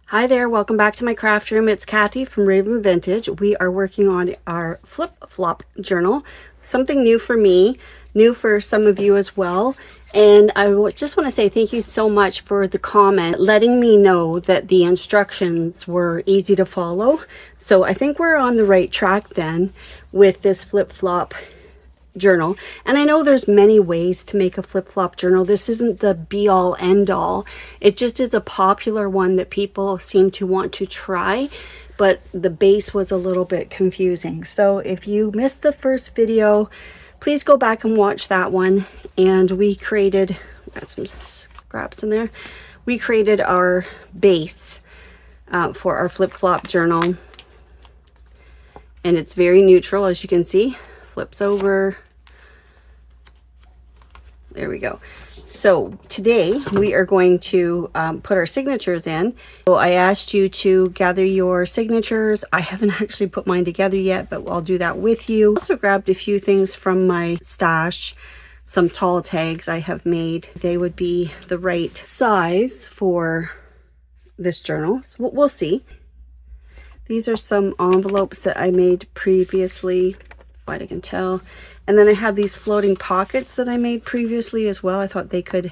Hi there, welcome back to my craft room. It's Kathy from Raven Vintage. We are working on our flip-flop journal. Something new for me, new for some of you as well. And I just want to say thank you so much for the comment, letting me know that the instructions were easy to follow. So I think we're on the right track then with this flip-flop journal. And I know there's many ways to make a flip-flop journal. This isn't the be-all end-all. It just is a popular one that people seem to want to try, but the base was a little bit confusing. So if you missed the first video, please go back and watch that one. And we created, got some scraps in there, we created our base for our flip-flop journal. And it's very neutral, as you can see. Flips over. There we go. So today we are going to put our signatures in. So I asked you to gather your signatures. I haven't actually put mine together yet, but I'll do that with you. I also grabbed a few things from my stash, some tall tags I have made. They would be the right size for this journal. So we'll see. These are some envelopes that I made previously, what I can tell. And then I have these floating pockets that I made previously as well. I thought they could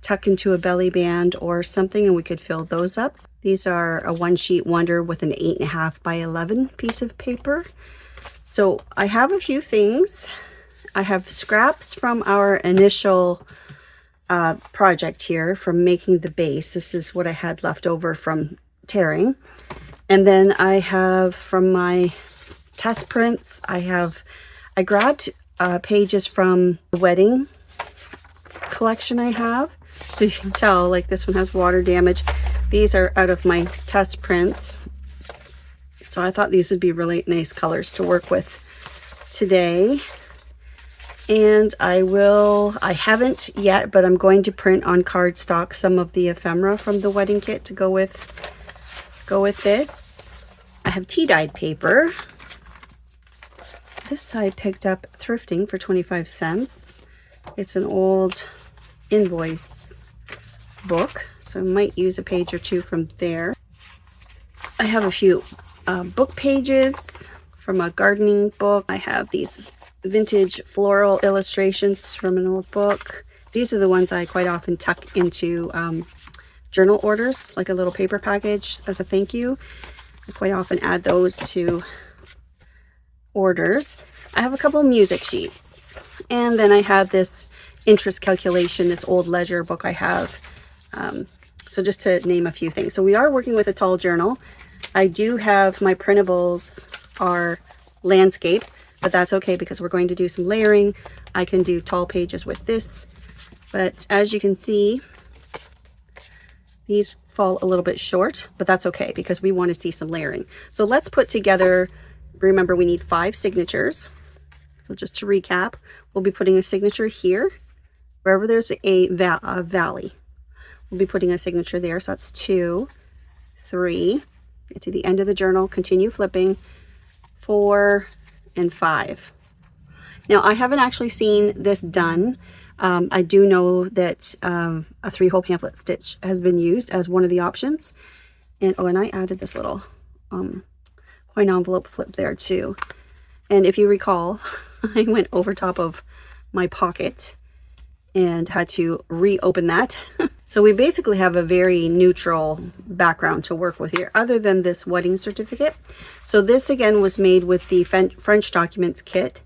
tuck into a belly band or something and we could fill those up. These are a one sheet wonder with an 8.5 by 11 piece of paper. So I have a few things. I have scraps from our initial project here from making the base. This is what I had left over from tearing. And then I have from my test prints, I grabbed pages from the wedding collection I have. So you can tell, like, this one has water damage. These are out of my test prints. So I thought these would be really nice colors to work with today. And I haven't yet, but I'm going to print on cardstock some of the ephemera from the wedding kit to go with this. I have tea-dyed paper. This I picked up thrifting for 25 cents. It's an old invoice book, so I might use a page or two from there. I have a few book pages from a gardening book. I have these vintage floral illustrations from an old book. These are the ones I quite often tuck into journal orders, like a little paper package as a thank you. I quite often add those to orders. I have a couple music sheets, and then I have this interest calculation, this old ledger book I have. So just to name a few things. So we are working with a tall journal. I do have my printables are landscape, but that's okay because we're going to do some layering. I can do tall pages with this, but as you can see, these fall a little bit short, but that's okay because we want to see some layering. So let's put together. Remember, we need 5 signatures. So just to recap, we'll be putting a signature here. Wherever there's a valley, we'll be putting a signature there. So that's 2, 3, get to the end of the journal, continue flipping, 4, and 5. Now, I haven't actually seen this done. I do know that a 3-hole pamphlet stitch has been used as one of the options. And I added this little coin envelope flip there too. And if you recall, I went over top of my pocket and had to reopen that. So we basically have a very neutral background to work with here, other than this wedding certificate. So this again was made with the French documents kit.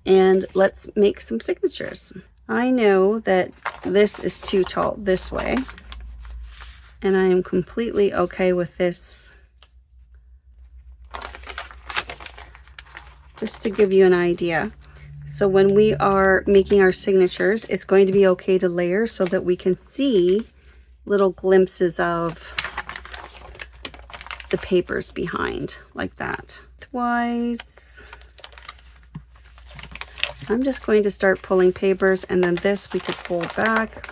And let's make some signatures. I know that this is too tall this way, and I am completely okay with this. Just to give you an idea. So when we are making our signatures, it's going to be okay to layer so that we can see little glimpses of the papers behind, like that. Twice. I'm just going to start pulling papers, and then this we could fold back.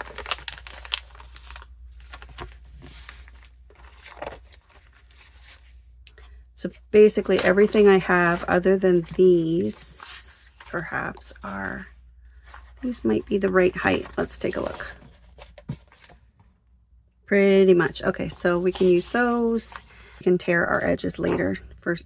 So basically everything I have other than these perhaps these might be the right height. Let's take a look. Pretty much. Okay, so we can use those. We can tear our edges later for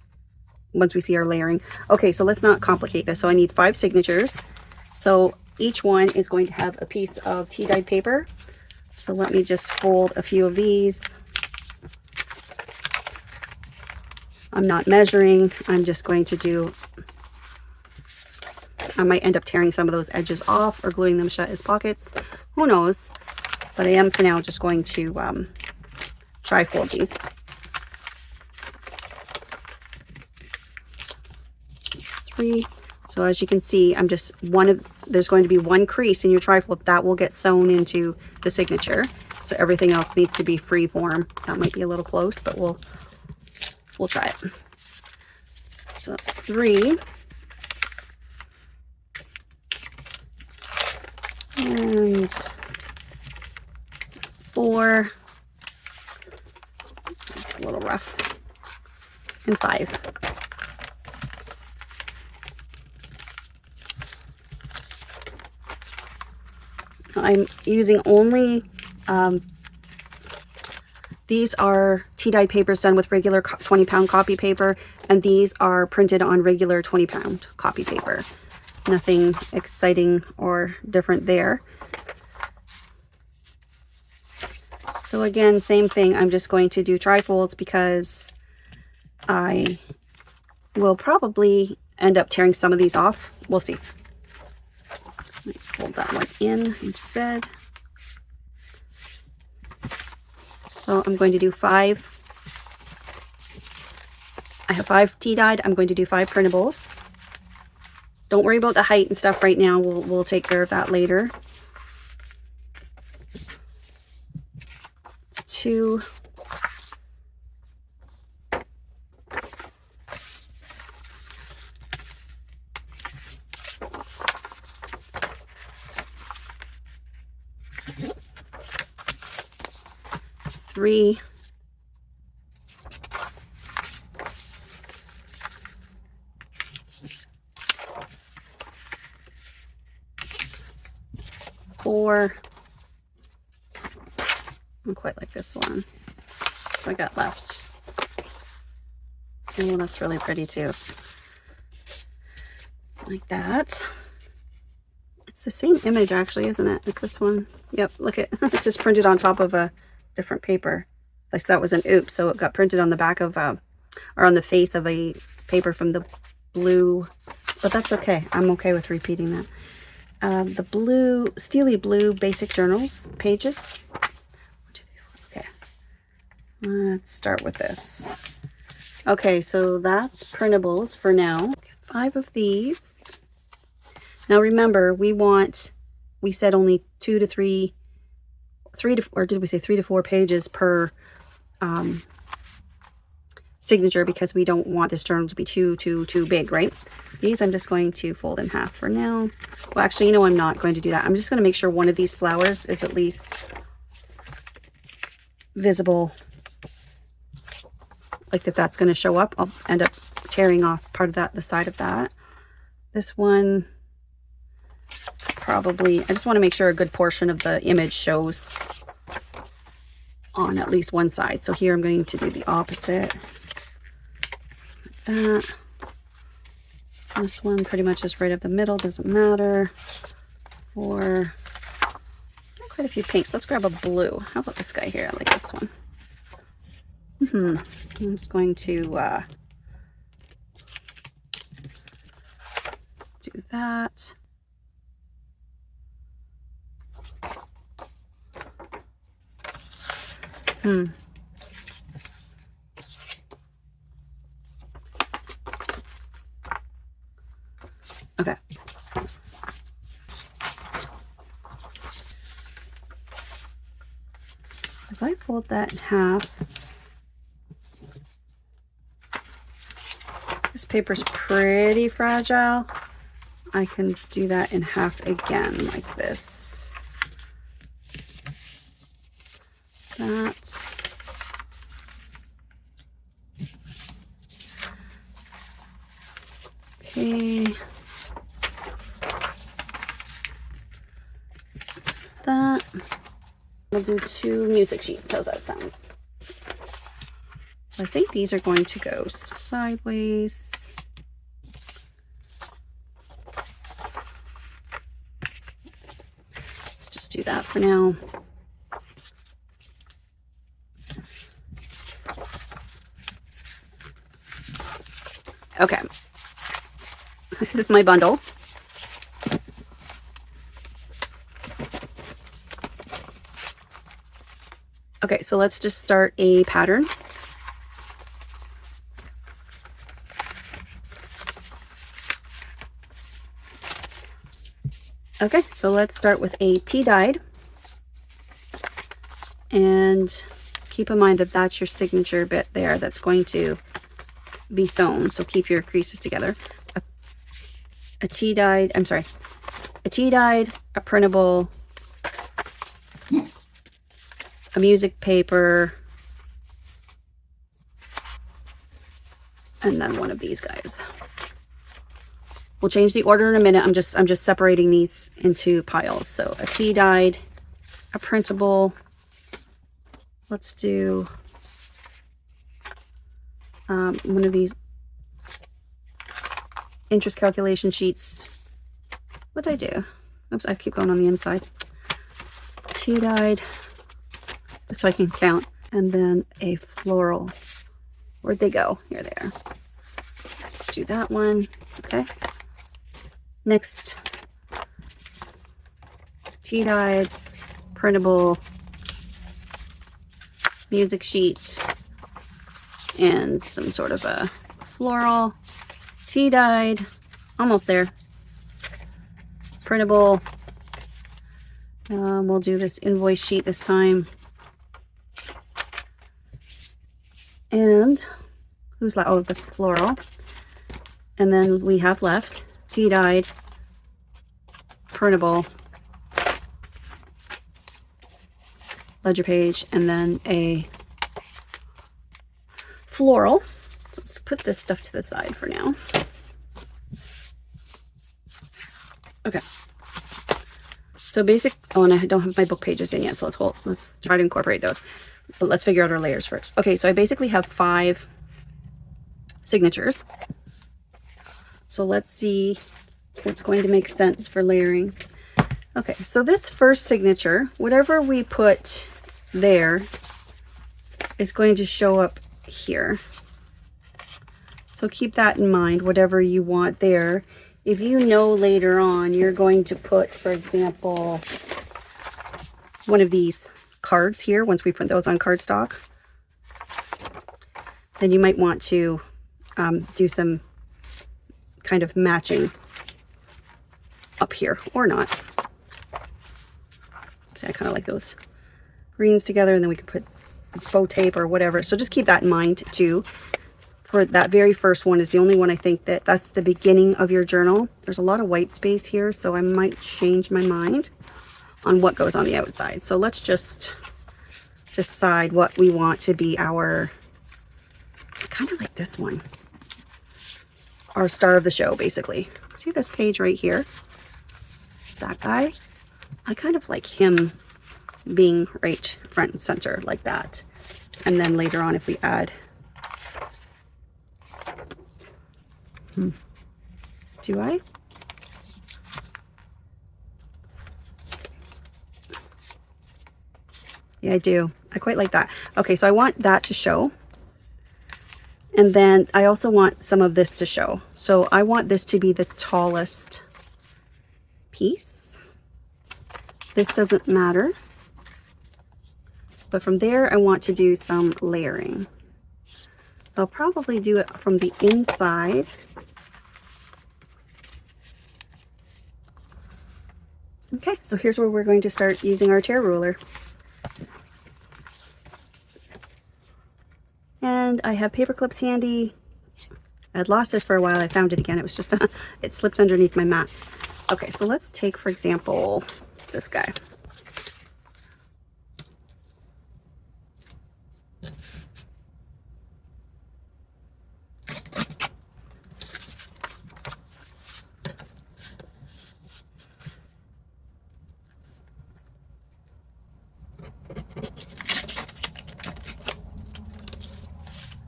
once we see our layering. Okay, so let's not complicate this. So I need 5 signatures. So each one is going to have a piece of tea dyed paper. So let me just fold a few of these. I'm not measuring. I'm just going to do, I might end up tearing some of those edges off or gluing them shut as pockets. Who knows? But I am for now just going to trifold these. So as you can see, I'm just there's going to be one crease in your trifold that will get sewn into the signature. So everything else needs to be free form. That might be a little close, but we'll try it. So that's 3. And 4. It's a little rough. And 5. I'm using only, these are tea dye papers done with regular 20-pound copy paper, and these are printed on regular 20-pound copy paper. Nothing exciting or different there. So again, same thing. I'm just going to do trifolds because I will probably end up tearing some of these off. We'll see. Fold that one in instead. So I'm going to do 5. I have 5 tea dyed. I'm going to do 5 printables. Don't worry about the height and stuff right now. We'll take care of that later. It's 2. 3. 4. I don't quite like this one. What I got left. Oh, that's really pretty too. Like that. It's the same image actually, isn't it? It's this one. Yep, look at it's just printed on top of a different paper. Like so that was an oops, so it got printed on the back of or on the face of a paper from the blue, but that's okay. I'm okay with repeating that. The blue, steely blue basic journals pages. Okay, let's start with this. Okay, so that's printables for now. 5 of these. Now remember, we said only 2 to 3 or did we say 3 to 4 pages per signature, because we don't want this journal to be too big, right? These I'm just going to fold in half for now. Well, actually, you know, I'm not going to do that. I'm just going to make sure one of these flowers is at least visible, like that's going to show up. I'll end up tearing off part of that, the side of that. This one, probably, I just want to make sure a good portion of the image shows on at least one side. So here I'm going to do the opposite. Like that. This one pretty much is right up the middle, doesn't matter. Or quite a few pinks. Let's grab a blue. How about this guy here? I like this one. I'm just going to do that. Okay. If I fold that in half, this paper's pretty fragile. I can do that in half again, like this. That's okay. That. We'll do 2 music sheets. How's that sound? So I think these are going to go sideways. Let's just do that for now. Okay, this is my bundle. Okay, so let's just start a pattern. Okay, so let's start with a tea-dyed. And keep in mind that that's your signature bit there that's going to be sewn, so keep your creases together. A tea-dyed, I'm sorry, a tea-dyed, a printable, a music paper, and then one of these guys. We'll change the order in a minute. I'm just separating these into piles. So a tea-dyed, a printable. Let's do one of these interest calculation sheets. What did I do? Oops, I keep going on the inside. Tea-dyed, just so I can count. And then a floral. Where'd they go? Here they are. Let's do that one. Okay. Next, tea-dyed, printable, music sheet, and some sort of a floral, tea-dyed, almost there, printable. We'll do this invoice sheet this time. And who's left? Oh, that's floral. And then we have left tea-dyed, printable, ledger page, and then a floral. So let's put this stuff to the side for now. Okay. So basic, oh, and I don't have my book pages in yet, so let's try to incorporate those. But let's figure out our layers first. Okay, so I basically have 5 signatures. So let's see what's going to make sense for layering. Okay, so this first signature, whatever we put there is going to show up here. So keep that in mind, whatever you want there. If you know later on you're going to put, for example, one of these cards here, once we print those on cardstock, then you might want to do some kind of matching up here, or not. See, I kind of like those greens together, and then we could put faux tape or whatever. So just keep that in mind too. For that very first one is the only one I think that's the beginning of your journal. There's a lot of white space here, so I might change my mind on what goes on the outside. So let's just decide what we want to be our, kind of like this one, our star of the show, basically. See this page right here? That guy? I kind of like him being right front and center like that. And then later on, if we add, do I? Yeah, I do. I quite like that. Okay, so I want that to show. And then I also want some of this to show. So I want this to be the tallest piece. This doesn't matter. But from there, I want to do some layering. So I'll probably do it from the inside. Okay, so here's where we're going to start using our tear ruler. And I have paper clips handy. I'd lost this for a while. I found it again. It was just, it slipped underneath my mat. Okay, so let's take, for example, this guy.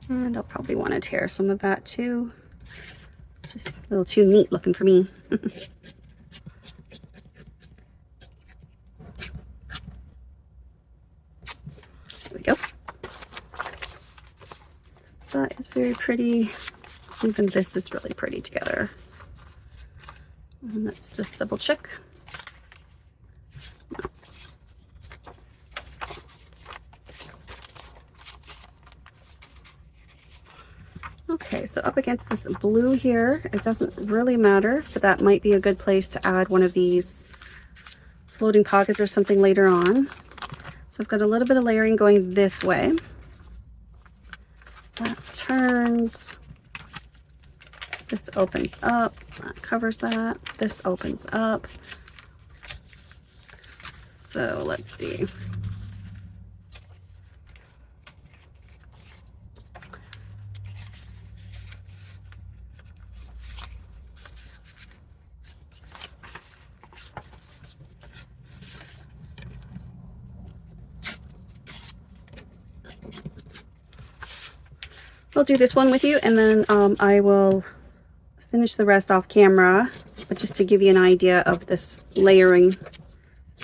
And I'll probably want to tear some of that too. It's just a little too neat looking for me. There we go. So that is very pretty. Even this is really pretty together. And let's just double check. Okay, so up against this blue here, it doesn't really matter, but that might be a good place to add one of these floating pockets or something later on. So I've got a little bit of layering going this way. That turns. This opens up. That covers that. This opens up. So let's see. I'll do this one with you, and then I will finish the rest off camera, but just to give you an idea of this layering,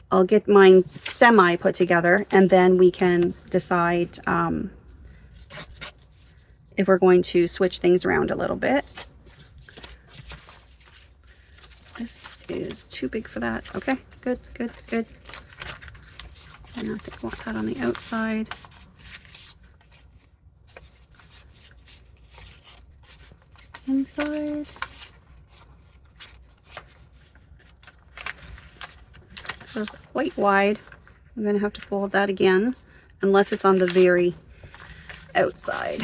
I'll get mine semi put together, and then we can decide if we're going to switch things around a little bit. This is too big for that. Okay, good, good, good. And I think I want that on the outside. Inside. So it's quite wide. I'm going to have to fold that again, unless it's on the very outside.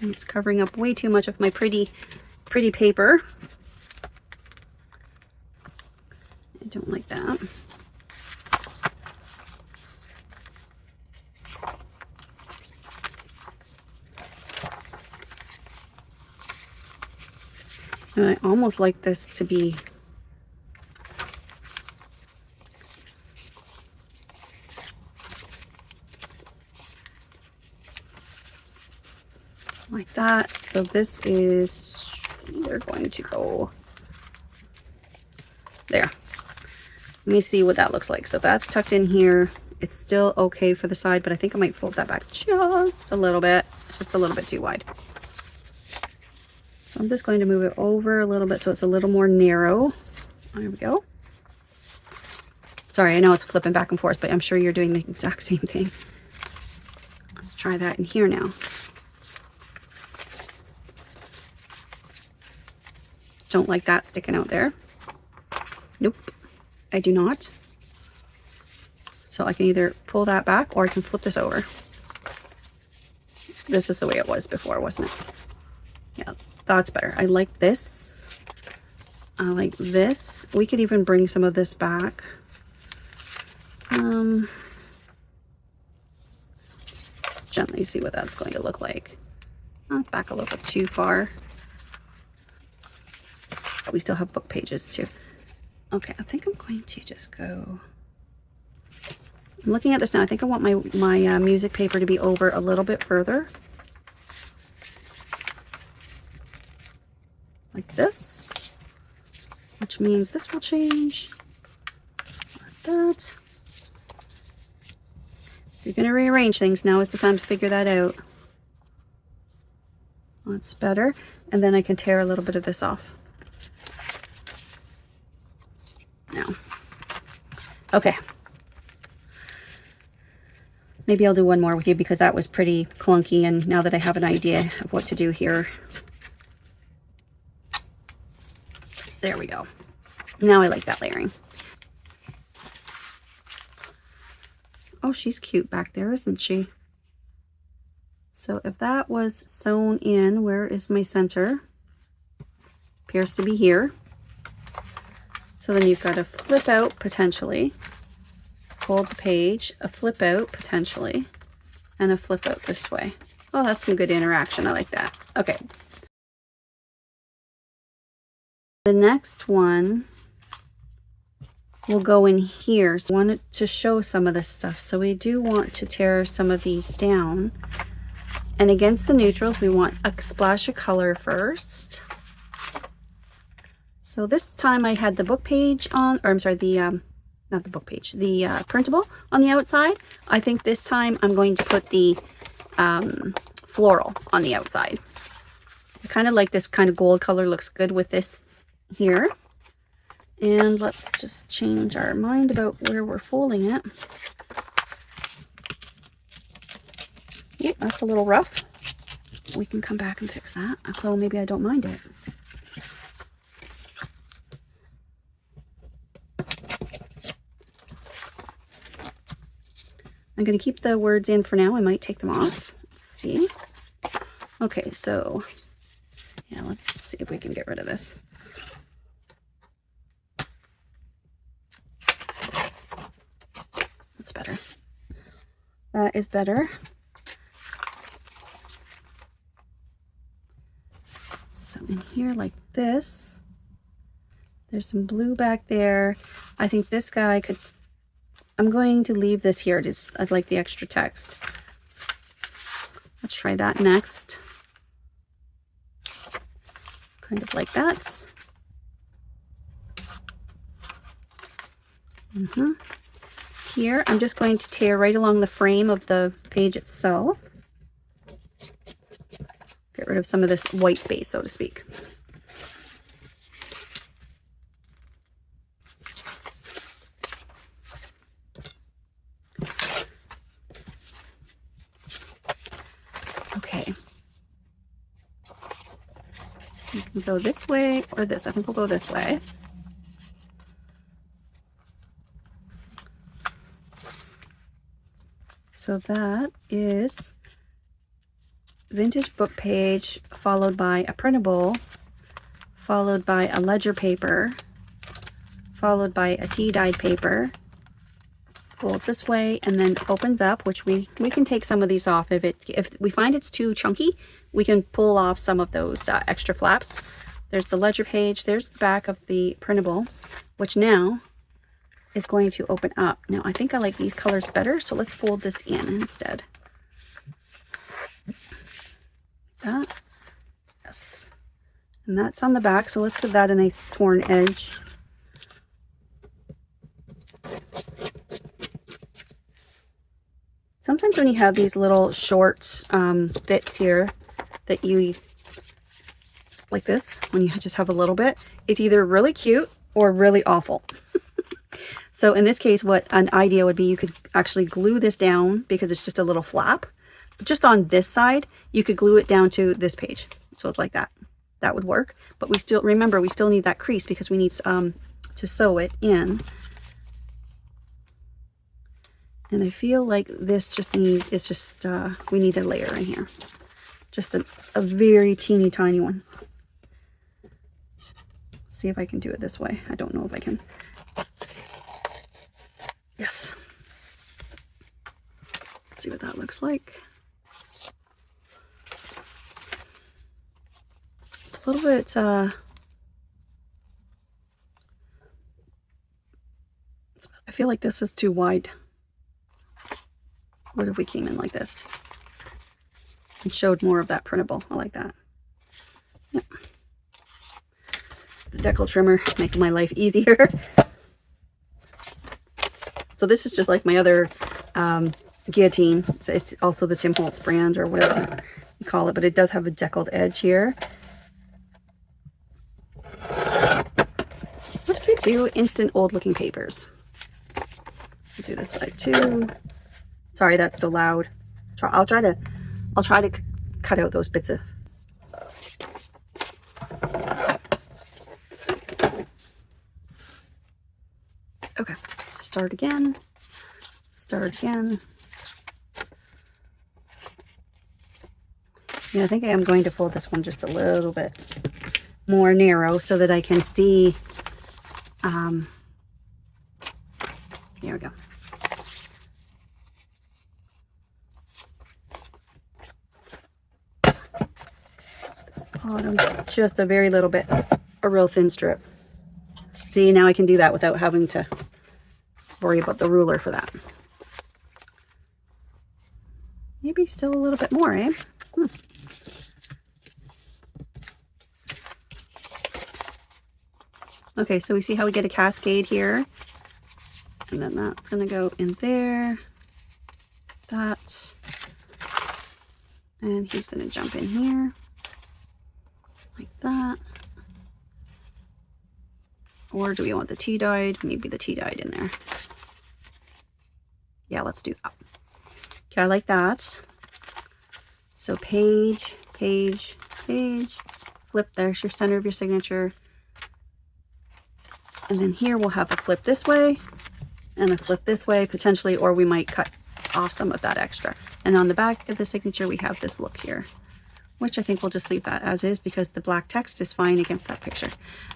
And it's covering up way too much of my pretty paper. I don't like that. And I almost like this to be like that. So this is, we're going to go there. Let me see what that looks like. So that's tucked in here. It's still okay for the side, but I think I might fold that back just a little bit. It's just a little bit too wide. So I'm just going to move it over a little bit so it's a little more narrow. There we go. Sorry, I know it's flipping back and forth, but I'm sure you're doing the exact same thing. Let's try that in here now. Don't like that sticking out there. Nope, I do not. So I can either pull that back or I can flip this over. This is the way it was before, wasn't it? Yeah, that's better. I like this. I like this. We could even bring some of this back. Just gently see what that's going to look like. Oh, it's back a little bit too far. But we still have book pages too. Okay, I think I'm going to just go. I'm looking at this now. I think I want my music paper to be over a little bit further. Like this. Which means this will change. Like that. If you're going to rearrange things, now is the time to figure that out. That's better. And then I can tear a little bit of this off. Now. Okay. Maybe I'll do one more with you because that was pretty clunky, and now that I have an idea of what to do here. There we go. Now I like that layering. Oh, she's cute back there, isn't she? So if that was sewn in, where is my center? Appears to be here. So then you've got a flip out potentially. Fold the page, a flip out potentially, and a flip out this way. Oh, that's some good interaction. I like that. Okay. The next one will go in here. So I wanted to show some of this stuff. So we do want to tear some of these down. And against the neutrals, we want a splash of color first. So this time I had the book page on, or I'm sorry, the, not the book page, the printable on the outside. I think this time I'm going to put the floral on the outside. I kind of like this kind of gold color, looks good with this here. And let's just change our mind about where we're folding it. Yep, that's a little rough. We can come back and fix that. Although maybe I don't mind it. I'm going to keep the words in for now. I might take them off. Let's see. Okay, so yeah, let's see if we can get rid of this. That's better. That is better. So in here like this, there's some blue back there. I think this guy could, I'm going to leave this here. Just, I'd like the extra text. Let's try that next. Kind of like that. Here, I'm just going to tear right along the frame of the page itself. Get rid of some of this white space, so to speak. Okay. We can go this way or this. I think we'll go this way. So that is vintage book page, followed by a printable, followed by a ledger paper, followed by a tea dyed paper. Folds this way and then opens up, which we can take some of these off. If we find it's too chunky, we can pull off some of those extra flaps. There's the ledger page. There's the back of the printable, which now is going to open up. Now I think I like these colors better, so let's fold this in instead. That, yes, and that's on the back, so let's give that a nice torn edge. Sometimes when you have these little short bits here that you, like this, when you just have a little bit, it's either really cute or really awful. So in this case, what an idea would be, you could actually glue this down because it's just a little flap. Just on this side, you could glue it down to this page. So it's like that. That would work. But we still, remember, we still need that crease because we need to sew it in. And I feel like this just needs, it's just, we need a layer in here. Just a very teeny tiny one. See if I can do it this way. I don't know if I can. Yes. Let's see what that looks like. It's a little bit, I feel like this is too wide. What if we came in like this and showed more of that printable? I like that. Yep. The decal trimmer, making my life easier. So this is just like my other guillotine. So it's also the Tim Holtz brand or whatever you call it, but it does have a deckled edge here. What did we do? Instant old looking papers. I'll do this side too. Sorry, that's so loud. I'll try to cut out those bits of. Okay, start again. Start again. Yeah, I think I am going to fold this one just a little bit more narrow so that I can see. Here we go. This bottom, just a very little bit, a real thin strip. See, now I can do that without having to worry about the ruler for that. Maybe still a little bit more, eh? Okay, so we see how we get a cascade here. And then that's going to go in there. That. And he's going to jump in here. Like that. Or do we want the tea dyed? Maybe the tea dyed in there. Yeah, let's do that. Okay, I like that. So page, page, page. Flip, there's your center of your signature. And then here we'll have a flip this way and a flip this way potentially, or we might cut off some of that extra. And on the back of the signature, we have this look here, which I think we'll just leave that as is because the black text is fine against that picture.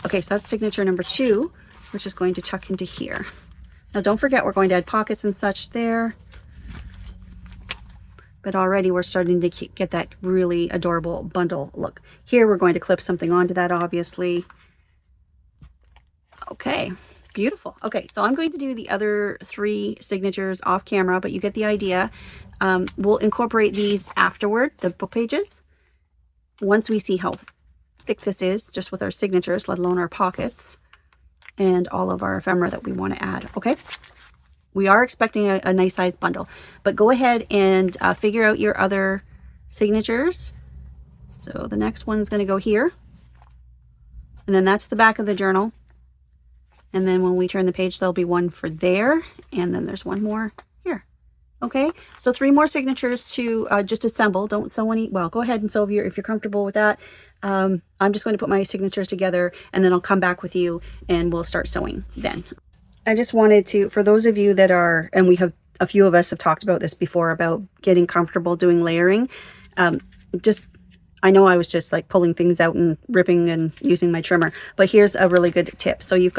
Okay, so that's signature number 2, which is going to tuck into here. Now don't forget, we're going to add pockets and such there. But already we're starting to get that really adorable bundle look. Here we're going to clip something onto that, obviously. Okay, beautiful. Okay, so I'm going to do the other 3 signatures off camera, but you get the idea. We'll incorporate these afterward, the book pages, once we see how thick this is, just with our signatures, let alone our pockets and all of our ephemera that we want to add. Okay, we are expecting a nice size bundle, but go ahead and figure out your other signatures. So the next one's going to go here, and then that's the back of the journal. And then when we turn the page, there'll be one for there. And then there's one more here. Okay, so 3 more signatures to just assemble. Don't sew any. Well, go ahead and sew if you're comfortable with that. I'm just going to put my signatures together and then I'll come back with you and we'll start sewing then. I just wanted to, for those of you that are, and we have, a few of us have talked about this before about getting comfortable doing layering. I know I was just like pulling things out and ripping and using my trimmer, but here's a really good tip. So you're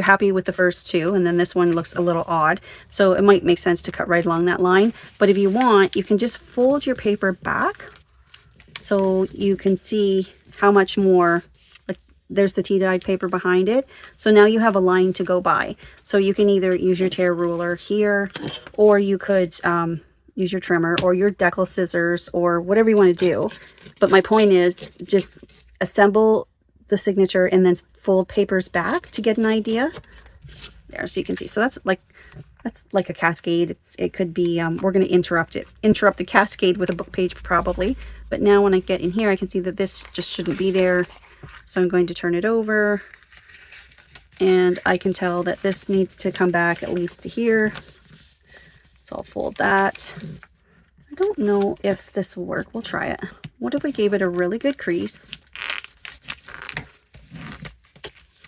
happy with the first 2, and then this one looks a little odd. So it might make sense to cut right along that line. But if you want, you can just fold your paper back so you can see how much more, like there's the tea dyed paper behind it. So now you have a line to go by. So you can either use your tear ruler here, or you could, use your trimmer or your decal scissors or whatever you want to do. But my point is just assemble the signature and then fold papers back to get an idea. There, so you can see. So that's like a cascade. It could be, we're going to interrupt the cascade with a book page probably. But now when I get in here, I can see that this just shouldn't be there. So I'm going to turn it over. And I can tell that this needs to come back at least to here. So I'll fold that. I don't know if this will work. We'll try it. What if we gave it a really good crease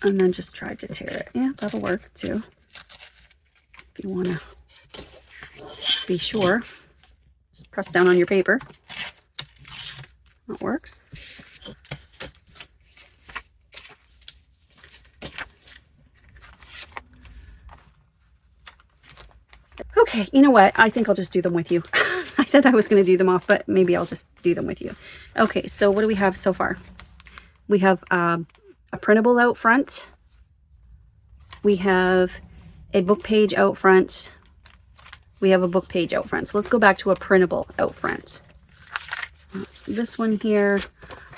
and then just tried to tear it? Yeah, that'll work too. If you want to be sure, just press down on your paper. That works. Okay, you know what? I think I'll just do them with you. I said I was going to do them off, but maybe I'll just do them with you. Okay, so what do we have so far? We have a printable out front. We have a book page out front. We have a book page out front. So let's go back to a printable out front. That's this one here.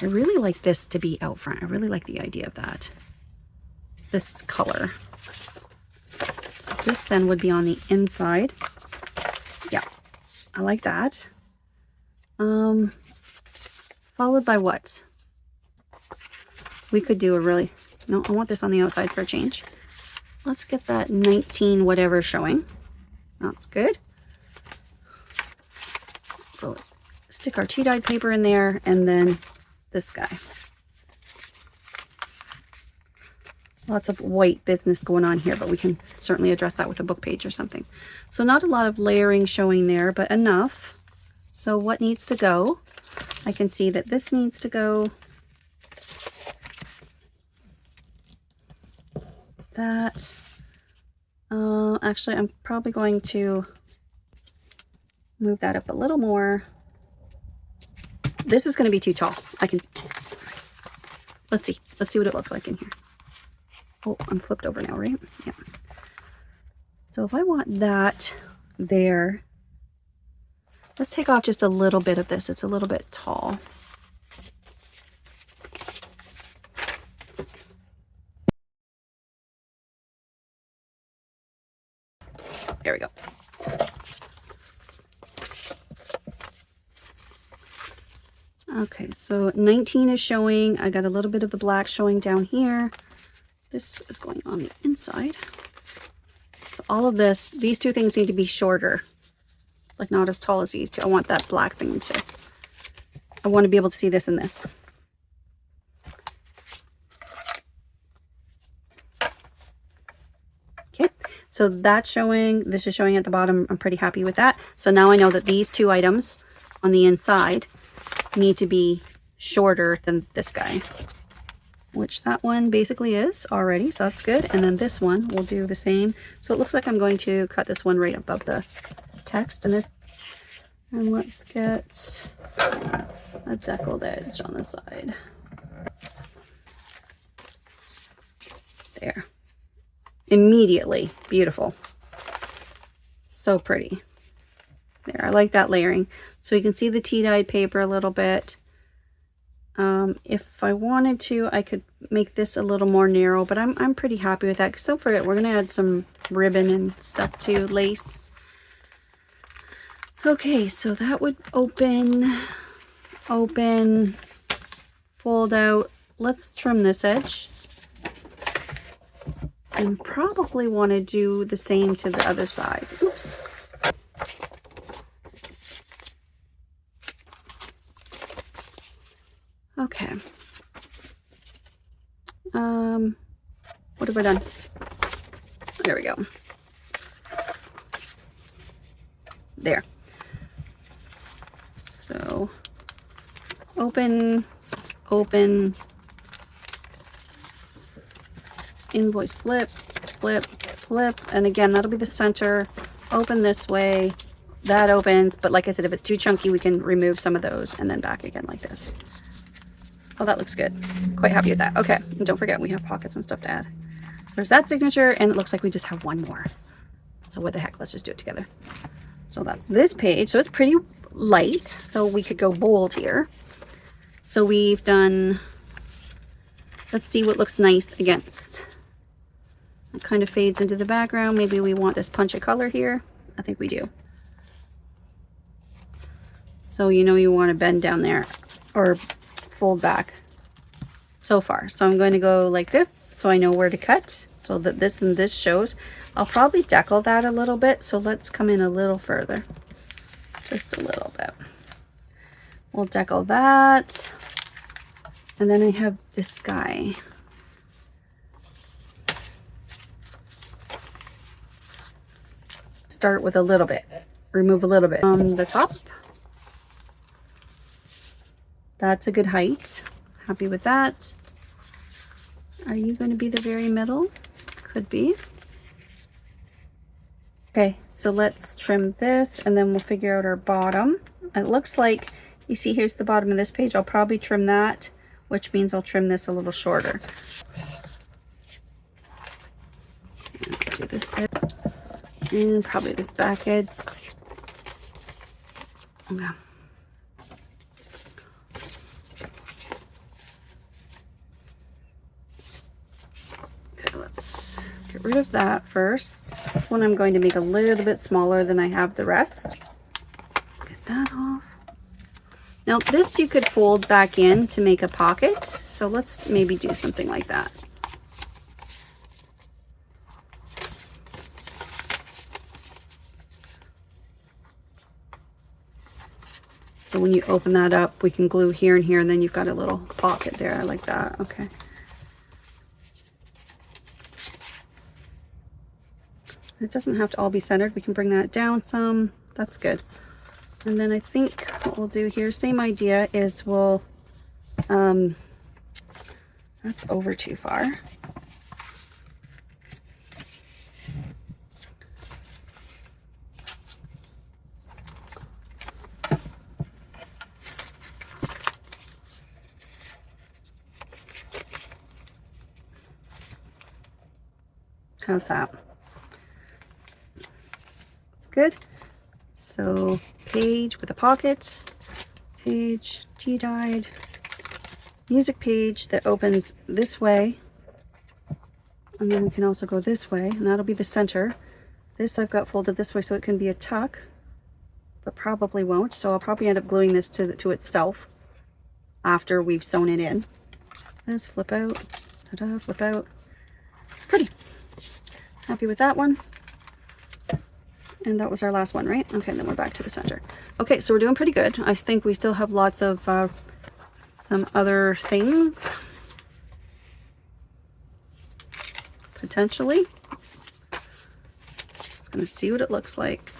I really like this to be out front. I really like the idea of that. This color. So this then would be on the inside. Yeah, I like that. Followed by what? We could do a really, no, I want this on the outside for a change. Let's get that 19 whatever showing. That's good. So stick our tea dyed paper in there, and then this guy. Lots of white business going on here, but we can certainly address that with a book page or something. So not a lot of layering showing there, but enough. So what needs to go? I can see that this needs to go. That. Actually, I'm probably going to move that up a little more. This is going to be too tall. Let's see what it looks like in here. Oh, I'm flipped over now, right? Yeah. So if I want that there, Let's take off just a little bit of this. It's a little bit tall. There we go. Okay, so 19 is showing. I got a little bit of the black showing down here. This is going on the inside. So all of this, these two things need to be shorter, like not as tall as these two. I want that black thing to, I want to be able to see this and this. Okay, so that's showing, this is showing at the bottom. I'm pretty happy with that. So now I know that these two items on the inside need to be shorter than this guy, which that one basically is already, so that's good. And then this one will do the same. So it looks like I'm going to cut this one right above the text and this. And let's get a deckled edge on the side. There. Immediately beautiful. So pretty. There, I like that layering. So you can see the tea-dyed paper a little bit. If I wanted to, I could make this a little more narrow, but I'm pretty happy with that. Because don't forget, we're going to add some ribbon and stuff too, lace. Okay, so that would open, fold out. Let's trim this edge. And probably want to do the same to the other side. Oops. Okay. What have I done? There we go. There. So open, invoice flip, flip, flip, and again that'll be the center. Open this way, that opens, but like I said, if it's too chunky we can remove some of those and then back again like this. Oh, that looks good. Quite happy with that. Okay, and don't forget we have pockets and stuff to add. So there's that signature, and it looks like we just have one more. So what the heck, let's just do it together. So that's this page. So it's pretty light, so we could go bold here. So we've done, let's see what looks nice against. It kind of fades into the background. Maybe we want this punch of color here. I think we do. So you know you want to bend down there or fold back so far. So I'm going to go like this so I know where to cut so that this and this shows. I'll probably deckle that a little bit. So let's come in a little further, just a little bit. We'll deckle that. And then I have this guy. Start with a little bit, remove a little bit from the top. That's a good height. Happy with that. Are you going to be the very middle? Could be. Okay, so let's trim this and then we'll figure out our bottom. It looks like, you see here's the bottom of this page. I'll probably trim that, which means I'll trim this a little shorter. And do this edge and probably this back edge. Okay. Let's get rid of that first. This one I'm going to make a little bit smaller than I have the rest. Get that off. Now this you could fold back in to make a pocket. So let's maybe do something like that. So when you open that up, we can glue here and here, and then you've got a little pocket there. I like that. Okay. It doesn't have to all be centered. We can bring that down some. That's good. And then I think what we'll do here, same idea, is we'll, that's over too far. How's that? Good. So page with a pocket, page, tea-dyed, music page that opens this way, and then we can also go this way, and that'll be the center. This I've got folded this way so it can be a tuck, but probably won't, so I'll probably end up gluing this to itself after we've sewn it in. Let's flip out, ta-da, flip out. Pretty. Happy with that one. And that was our last one, right? Okay, then we're back to the center. Okay, so we're doing pretty good. I think we still have lots of some other things, potentially. Just gonna see what it looks like.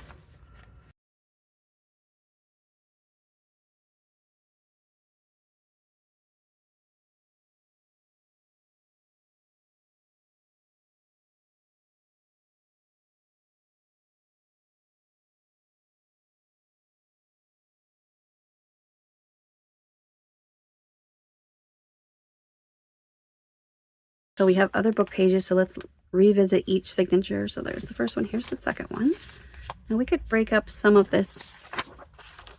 So we have other book pages, so let's revisit each signature. So there's the first one, here's the second one. Now we could break up some of this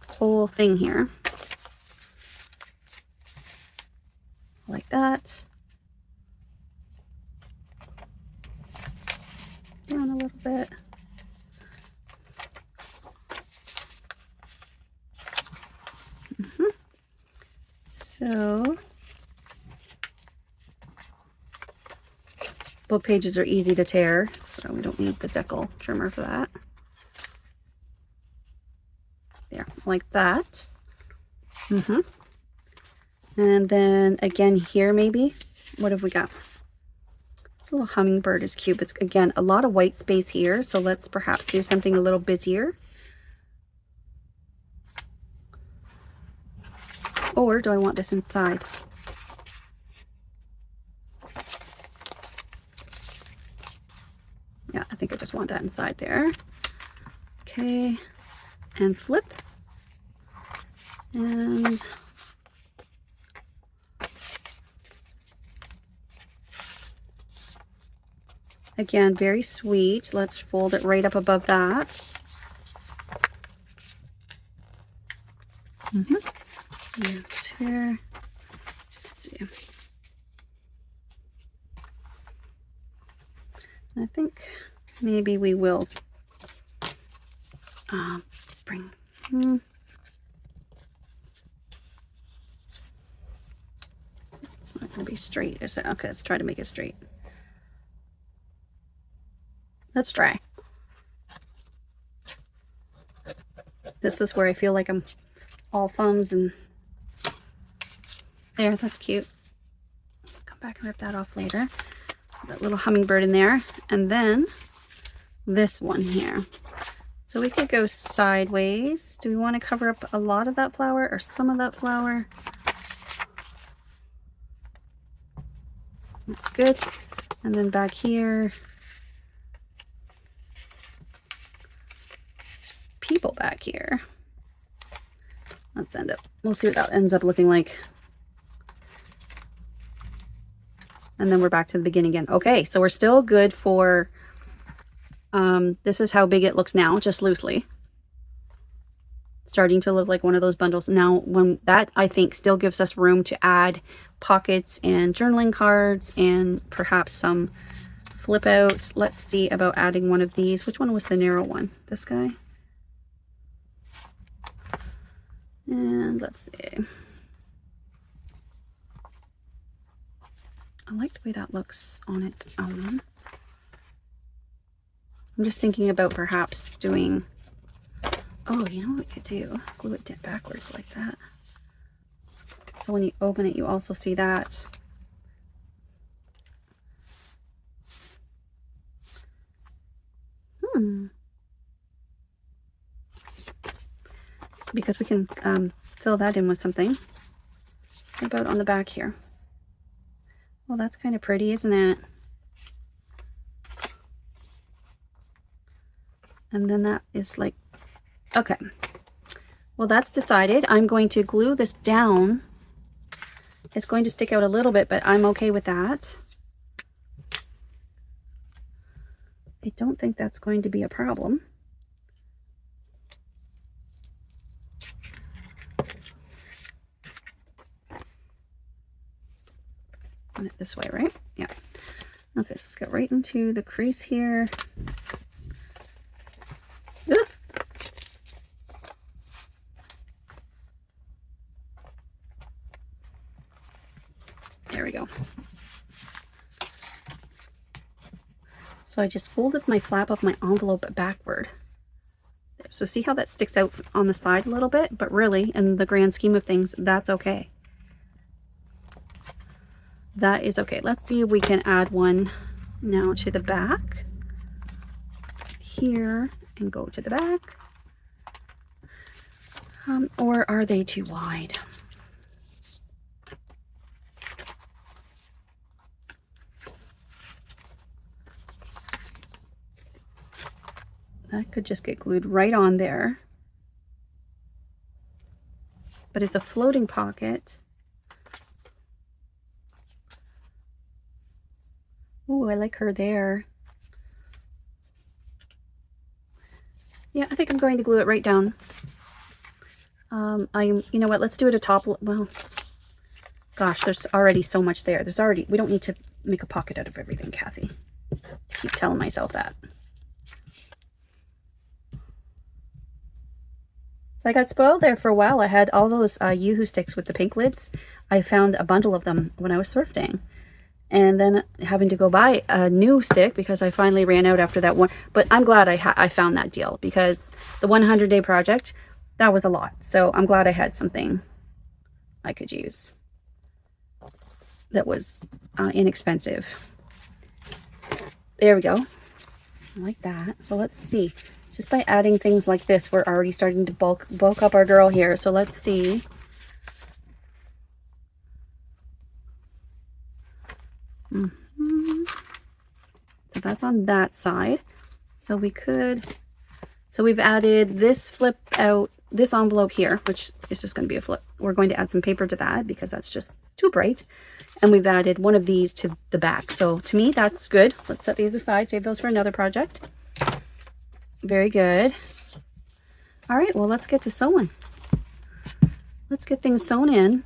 whole thing here. Like that. Down a little bit. So book pages are easy to tear, so we don't need the decal trimmer for that. There, like that. And then again here, maybe, what have we got? This little hummingbird is cute. It's, again, a lot of white space here, so let's perhaps do something a little busier. Or do I want this inside? Yeah, I think I just want that inside there. Okay, and flip. And again, very sweet. Let's fold it right up above that. And here, let's see. I think maybe we will bring. It's not going to be straight, is it? Okay, let's try to make it straight. Let's try. This is where I feel like I'm all thumbs and there, that's cute. Come back and rip that off later. That little hummingbird in there. And then this one here. So we could go sideways. Do we want to cover up a lot of that flower or some of that flower? That's good. And then back here, there's people back here. Let's end up, we'll see what that ends up looking like. And then we're back to the beginning again. Okay, so we're still good for, this is how big it looks now, just loosely. Starting to look like one of those bundles. Now, when that, I think, still gives us room to add pockets and journaling cards and perhaps some flip outs. Let's see about adding one of these. Which one was the narrow one? This guy? And let's see. I like the way that looks on its own. I'm just thinking about perhaps doing, oh, you know what we could do? Glue it backwards like that. So when you open it, you also see that. Because we can fill that in with something. What about on the back here? Well, that's kind of pretty, isn't it? And then that is like, okay. Well, that's decided. I'm going to glue this down. It's going to stick out a little bit, but I'm okay with that. I don't think that's going to be a problem. Run it this way, right? Yeah. Okay, so let's get right into the crease here. Ugh. There we go. So I just folded my flap of my envelope backward. So see how that sticks out on the side a little bit, but really in the grand scheme of things, that's okay. That is okay. Let's see if we can add one now to the back here and go to the back. Or are they too wide? That could just get glued right on there. But it's a floating pocket. Oh, I like her there. Yeah, I think I'm going to glue it right down. You know what, let's do it a top, well, gosh, there's already so much there. We don't need to make a pocket out of everything, Kathy. I keep telling myself that. So I got spoiled there for a while. I had all those Yoo-hoo sticks with the pink lids. I found a bundle of them when I was thrifting. And then having to go buy a new stick because I finally ran out after that one. But I'm glad I found that deal, because the 100-day project, that was a lot. So I'm glad I had something I could use that was inexpensive. There we go. I like that. So let's see. Just by adding things like this, we're already starting to bulk up our girl here. So let's see. So that's on that side. So we could, so we've added this flip out, this envelope here, which is just going to be a flip. We're going to add some paper to that because that's just too bright. And we've added one of these to the back. So to me, that's good. Let's set these aside, save those for another project. Very good. All right, well, let's get to sewing. Let's get things sewn in.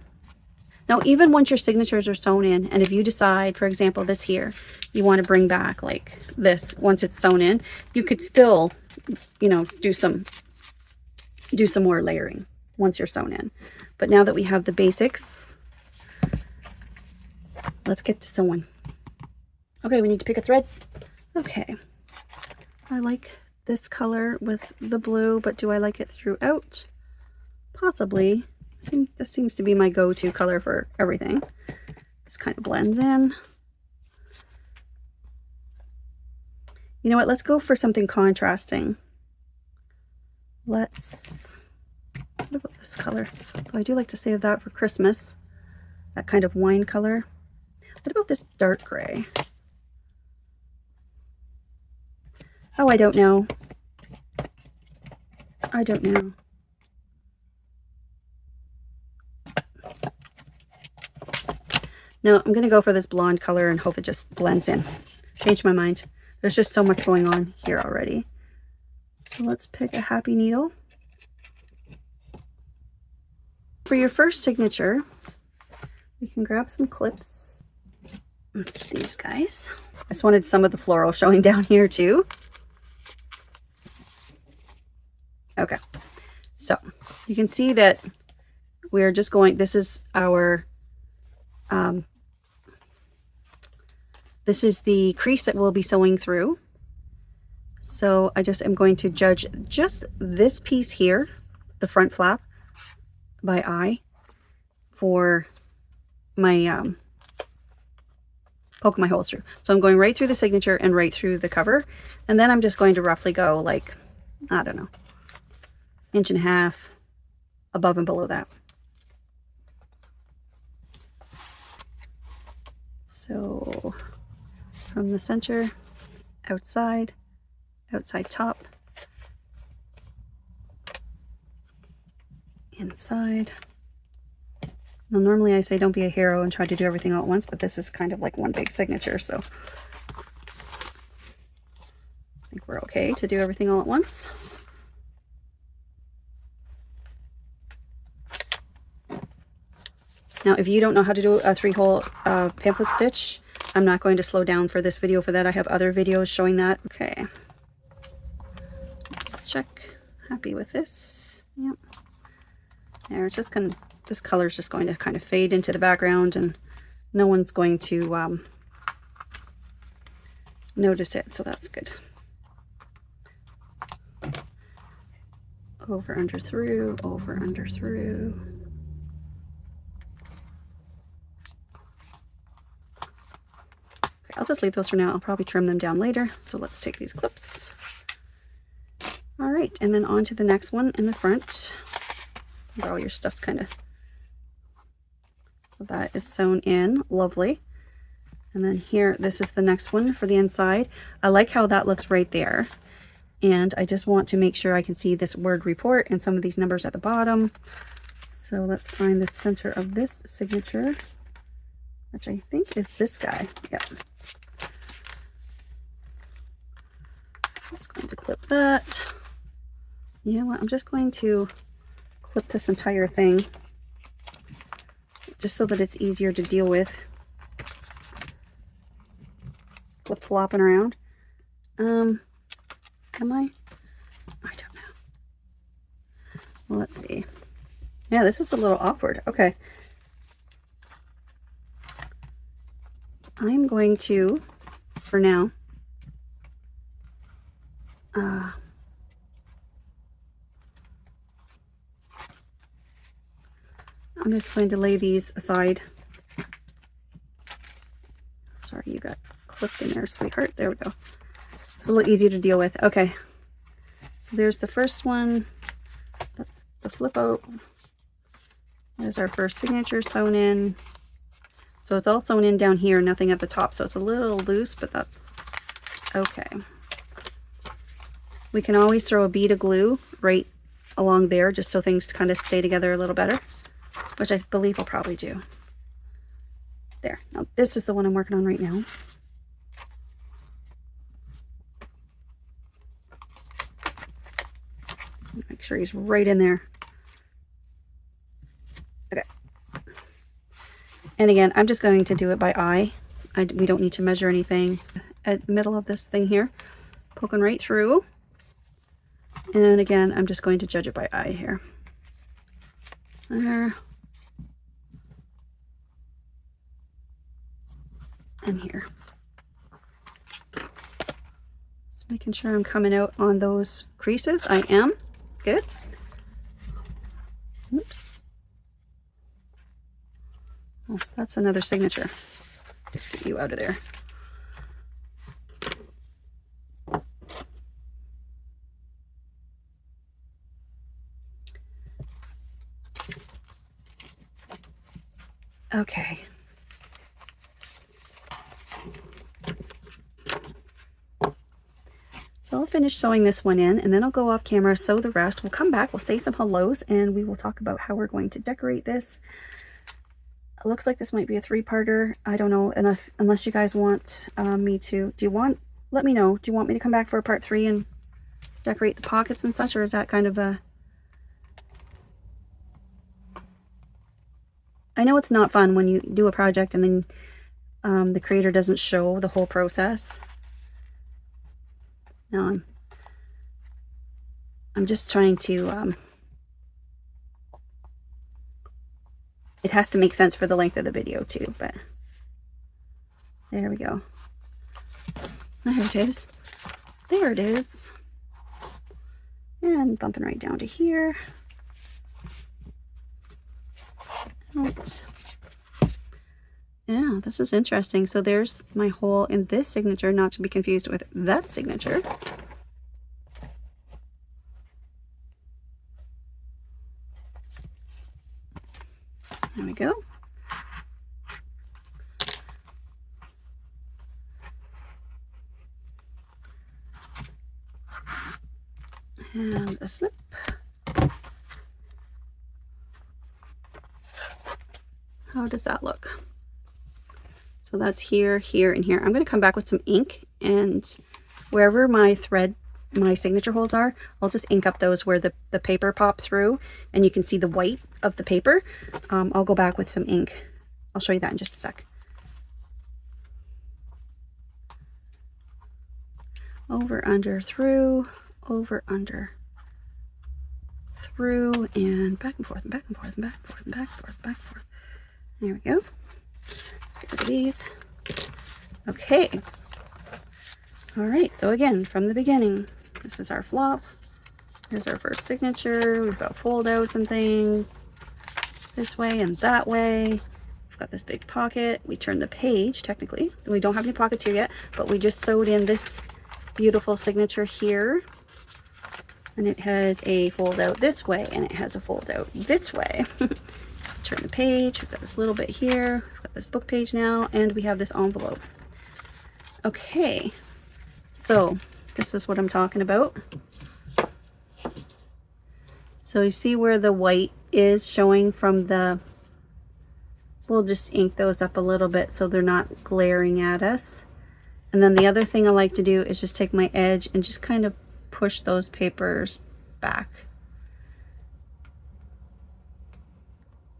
Now, even once your signatures are sewn in, and if you decide, for example, this here, you want to bring back like this, once it's sewn in, you could still, you know, do some more layering once you're sewn in. But now that we have the basics, let's get to sewing. Okay, we need to pick a thread. Okay. I like this color with the blue, but do I like it throughout? Possibly. This seems to be my go-to color for everything. Just kind of blends in. You know what? Let's go for something contrasting. What about this color? Oh, I do like to save that for Christmas. That kind of wine color. What about this dark gray? Oh, I don't know. I don't know. No, I'm going to go for this blonde color and hope it just blends in. Changed my mind. There's just so much going on here already. So let's pick a happy needle. For your first signature, you can grab some clips. It's these guys. I just wanted some of the floral showing down here too. Okay, so you can see that we're just going, this is our, this is the crease that we'll be sewing through. So I just am going to judge just this piece here, the front flap, by eye for my, poke my holes through. So I'm going right through the signature and right through the cover. And then I'm just going to roughly go like, I don't know, 1.5 inches above and below that. So from the center, outside top, inside. Now normally I say don't be a hero and try to do everything all at once, but this is kind of like one big signature, so I think we're okay to do everything all at once. Now, if you don't know how to do a 3-hole pamphlet stitch, I'm not going to slow down for this video for that. I have other videos showing that. Okay. Let's check. Happy with this. Yep. There, it's just this color is just going to kind of fade into the background, and no one's going to notice it, so that's good. Over, under, through, over, under, through. Okay, I'll just leave those for now. I'll probably trim them down later. So let's take these clips. All right, and then on to the next one in the front. Where all your stuff's kind of, so that is sewn in, lovely. And then here, this is the next one for the inside. I like how that looks right there. And I just want to make sure I can see this word report and some of these numbers at the bottom. So let's find the center of this signature, which I think is this guy. Yep. I'm just going to clip that. You know what? I'm just going to clip this entire thing just so that it's easier to deal with. Flip-flopping around. Am I? I don't know. Well, let's see. Yeah, this is a little awkward. Okay. I'm going to, for now, I'm just going to lay these aside. Sorry, you got clipped in there, sweetheart. There we go. It's a little easier to deal with. Okay. So there's the first one. That's the flip out. There's our first signature sewn in. So it's all sewn in down here, nothing at the top. So it's a little loose, but that's okay. We can always throw a bead of glue right along there just so things kind of stay together a little better, which I believe I'll probably do. There. Now this is the one I'm working on right now. Make sure he's right in there. Okay. And again, I'm just going to do it by eye. We don't need to measure anything. At the middle of this thing here, poking right through. And again, I'm just going to judge it by eye here. There. And here. Just making sure I'm coming out on those creases. I am. Good. Oops. Oh, that's another signature. Just get you out of there. Okay. So I'll finish sewing this one in, and then I'll go off camera, sew the rest. We'll come back, we'll say some hellos, and we will talk about how we're going to decorate this. It looks like this might be a 3-parter. I don't know, unless you guys want me to. Let me know. Do you want me to come back for a part 3 and decorate the pockets and such, or is that kind of a... I know it's not fun when you do a project and then the creator doesn't show the whole process. No, I'm just trying to, it has to make sense for the length of the video too, but there we go. There it is. There it is. And bumping right down to here. Oops. Yeah, this is interesting. So there's my hole in this signature, not to be confused with that signature. There we go. And a slip. How does that look? So that's here, here, and here. I'm going to come back with some ink, and wherever my thread my signature holes are, I'll just ink up those where the paper popped through and you can see the white of the paper. I'll go back with some ink. I'll show you that in just a sec. Over, under, through, over, under, through, and back and forth, and back and forth, and back and forth, and back and forth, back and forth. There we go. Let's get rid of these. Okay. All right, so again, from the beginning, this is our flop. Here's our first signature. We've got fold outs and things this way and that way. We've got this big pocket. We turn the page, technically. We don't have any pockets here yet, but we just sewed in this beautiful signature here, and it has a fold out this way and it has a fold out this way. Turn the page. We've got this little bit here. We've got this book page now, and we have this envelope. Okay, so this is what I'm talking about. So you see where the white is showing from the, we'll just ink those up a little bit so they're not glaring at us. And then the other thing I like to do is just take my edge and just kind of push those papers back.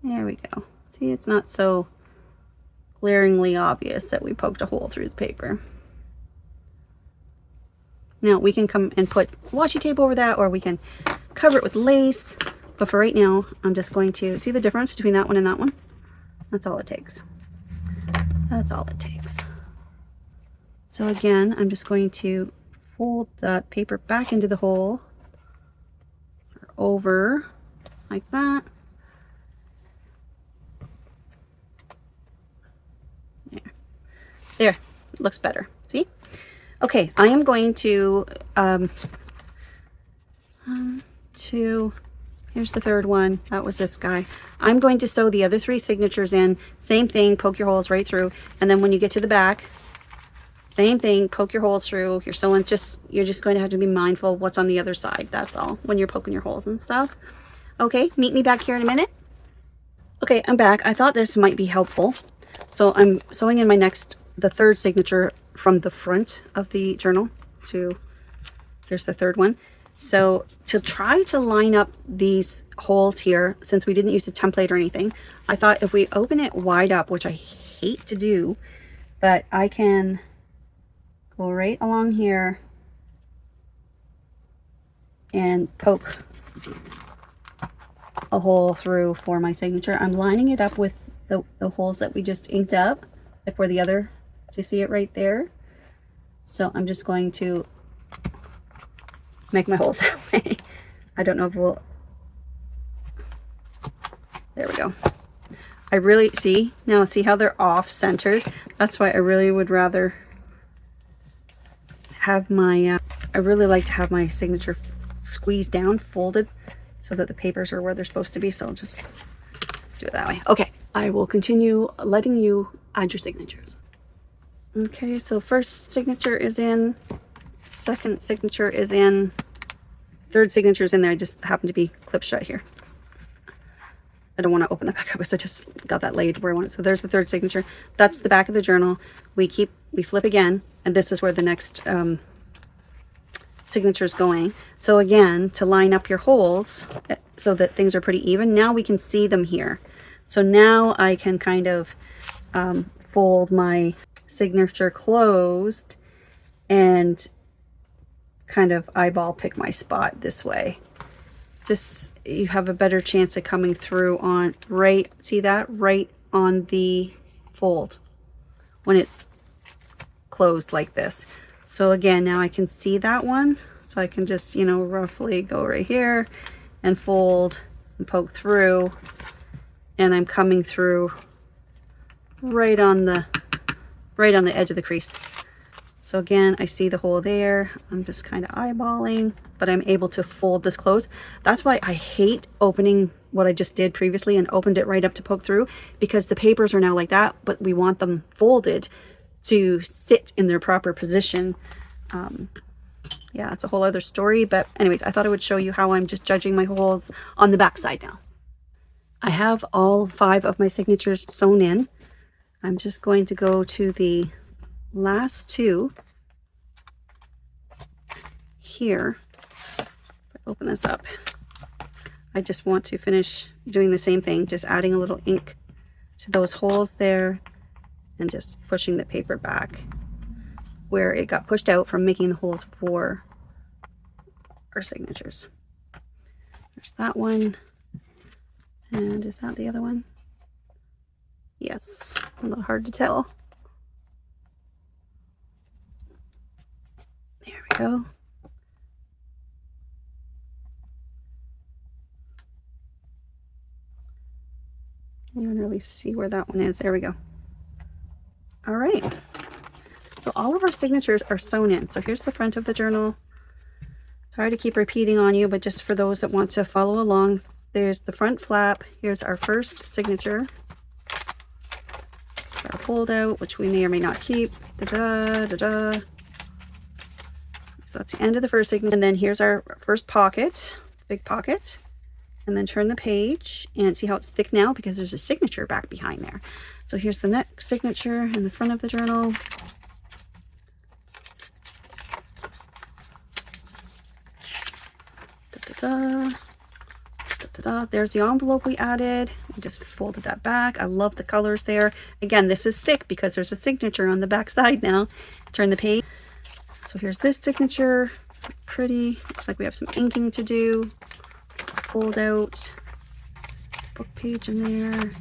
There we go. See, it's not so glaringly obvious that we poked a hole through the paper. Now we can come and put washi tape over that, or we can cover it with lace. But for right now, I'm just going to see the difference between that one and that one. That's all it takes. That's all it takes. So again, I'm just going to fold the paper back into the hole, or over like that. There, it looks better. See? Okay, I am going to here's the third one. That was this guy. I'm going to sew the other three signatures in. Same thing, poke your holes right through, and then when you get to the back, same thing, poke your holes through. You're sewing, you're just going to have to be mindful of what's on the other side. That's all, when you're poking your holes and stuff. Okay, meet me back here in a minute. Okay, I'm back. I thought this might be helpful. So I'm sewing in the third signature from the front of the journal to, here's the third one. So to try to line up these holes here, since we didn't use a template or anything, I thought if we open it wide up, which I hate to do, but I can go right along here and poke a hole through for my signature. I'm lining it up with the holes that we just inked up, like where the other, do you see it right there? So I'm just going to make my holes that way. I don't know if we'll, there we go. I really, see how they're off centered? That's why I really would rather have my, I really like to have my signature squeezed down, folded, so that the papers are where they're supposed to be. So I'll just do it that way. Okay, I will continue letting you add your signatures. Okay, so first signature is in, second signature is in, third signature is in there. I just happen to be clipped shut here. I don't want to open that back up because I just got that laid where I want it. So there's the third signature. That's the back of the journal. We flip again, and this is where the next signature is going. So again, to line up your holes so that things are pretty even, now we can see them here. So now I can kind of fold my signature closed and kind of eyeball pick my spot this way. Just, you have a better chance of coming through on right, see that? Right on the fold when it's closed like this. So again, now I can see that one. So I can just, you know, roughly go right here and fold and poke through. And I'm coming through right on the edge of the crease. So again, I see the hole there. I'm just kind of eyeballing, but I'm able to fold this close. That's why I hate opening what I just did previously and opened it right up to poke through, because the papers are now like that, but we want them folded to sit in their proper position. Yeah, it's a whole other story, but anyways, I thought I would show you how I'm just judging my holes on the back side now. I have all 5 of my signatures sewn in. I'm just going to go to the last 2 here, open this up, I just want to finish doing the same thing, just adding a little ink to those holes there and just pushing the paper back where it got pushed out from making the holes for our signatures. There's that one. And is that the other one? Yes, a little hard to tell. There we go. You can really see where that one is. There we go. All right. So all of our signatures are sewn in. So here's the front of the journal. Sorry to keep repeating on you, but just for those that want to follow along, there's the front flap. Here's our first signature. Our fold out, which we may or may not keep. Da-da, da-da. So that's the end of the first signature. And then here's our first pocket, big pocket. And then turn the page and see how it's thick now because there's a signature back behind there. So here's the next signature in the front of the journal. Da-da-da. Da-da-da. There's the envelope we added. We just folded that back. I love the colors there. Again, this is thick because there's a signature on the back side now. Turn the page. So here's this signature. Pretty. Looks like we have some inking to do. Fold out. Book page in there.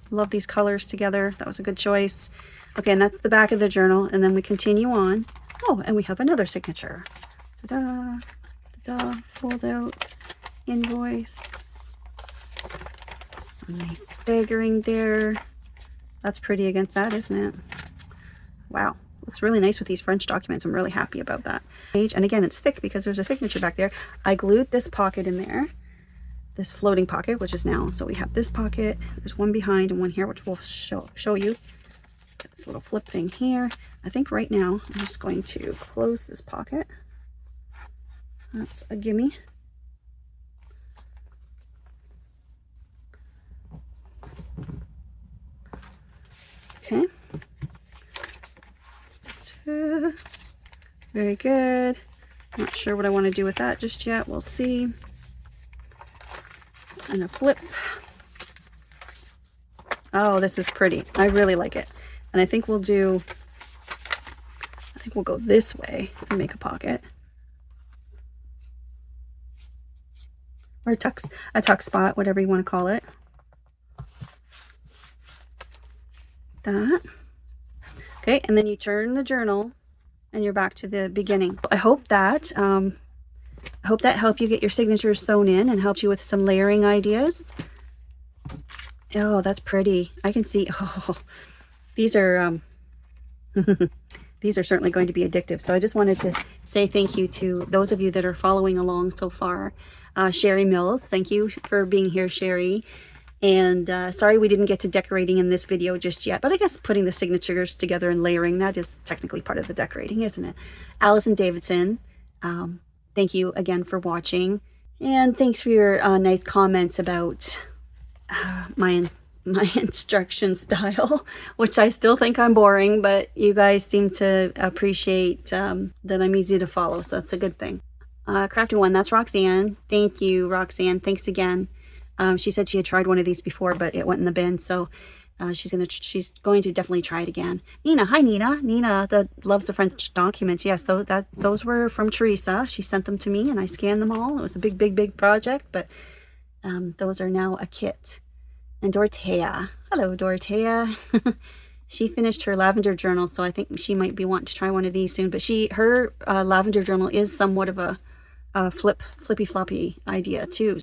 Love these colors together. That was a good choice. Okay, and that's the back of the journal. And then we continue on. Oh, and we have another signature. Ta-da. Ta-da. Fold out. Invoice. Some nice staggering there. That's pretty against that, isn't it? Wow. Looks really nice with these French documents. I'm really happy about that. And again, it's thick because there's a signature back there. I glued this pocket in there. This floating pocket, which is now, so we have this pocket, there's one behind and one here, which we'll show you. Got this little flip thing here. I think right now I'm just going to close this pocket. That's a gimme. Okay. Very good. Not sure what I want to do with that just yet. We'll see. And a flip. Oh, this is pretty. I really like it. And I think we'll go this way and make a pocket. Or a tuck spot, whatever you want to call it. That. Okay, and then you turn the journal and you're back to the beginning. I hope that helped you get your signatures sewn in and helped you with some layering ideas. Oh, that's pretty. I can see. Oh, these are these are certainly going to be addictive. So I just wanted to say thank you to those of you that are following along so far. Sherry Mills, thank you for being here, Sherry. And sorry we didn't get to decorating in this video just yet, but I guess putting the signatures together and layering, that is technically part of the decorating, isn't it? Allison Davidson, thank you again for watching. And thanks for your nice comments about my instruction style, which I still think I'm boring, but you guys seem to appreciate that I'm easy to follow, so that's a good thing. Crafty One, that's Roxanne. Thank you, Roxanne. Thanks again. She said she had tried one of these before, but it went in the bin, so she's going to definitely try it again. Nina, hi Nina. Nina that loves the French documents. Yes, those were from Teresa. She sent them to me and I scanned them all. It was a big project, but those are now a kit. And Dorothea, hello Dorothea. She finished her lavender journal, so I think she might be wanting to try one of these soon. But her lavender journal is somewhat of a flippy floppy idea too.